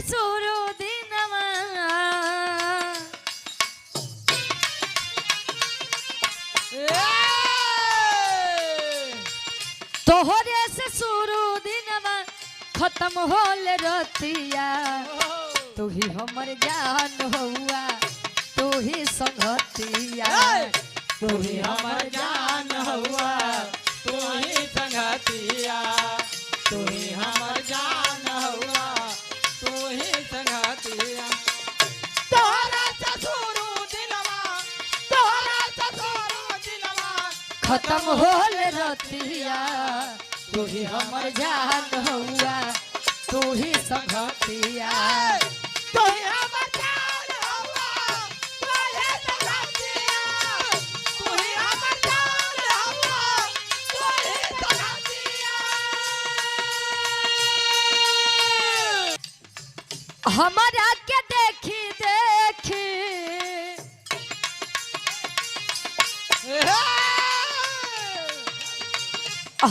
शुरू दिनमा तोहरे से शुरू दिनमा खत्म होल रतिया तू ही हमर जान हुआ तू ही संगतिया तू ही हमर जान हुआ तू ही संगतिया तू ही हमर जान हुआ तू ही संगतिया तोहरा ससुरु दिलवा तोहरा ससुरु दिलवा खत्म होल रतिया तू ही हमर जान हुआ तू ही संगतिया तू ही हमर जान हुआ तू ही संगतिया तू ही हमर जान हुआ तू ही संगतिया हमारा के देखी देखी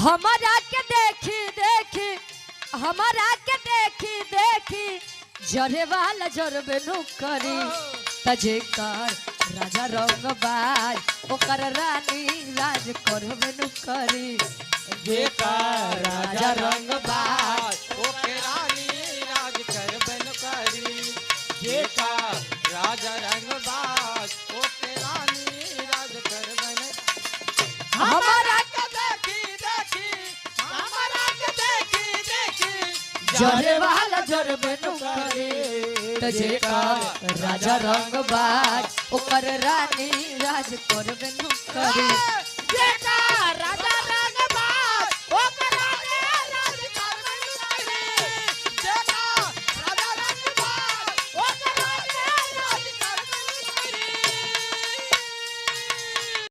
हमारा के देखी देखी हमारा के देखी देखी जरे वाला जरबे नु करी तजे कर राजा रंग बाज ओकर रानी राज करबे नु करी जेकर राजा रंग बाज ओके रानी राज करबन करी जेकर राजा रंग बाज ओके रानी राज करबन हमारा के देखी देखी हमारा के देखी देखी जरे वाला जरबे नु करी तजे कर राजा रंग बाज ओकर रानी राज करबे नु करी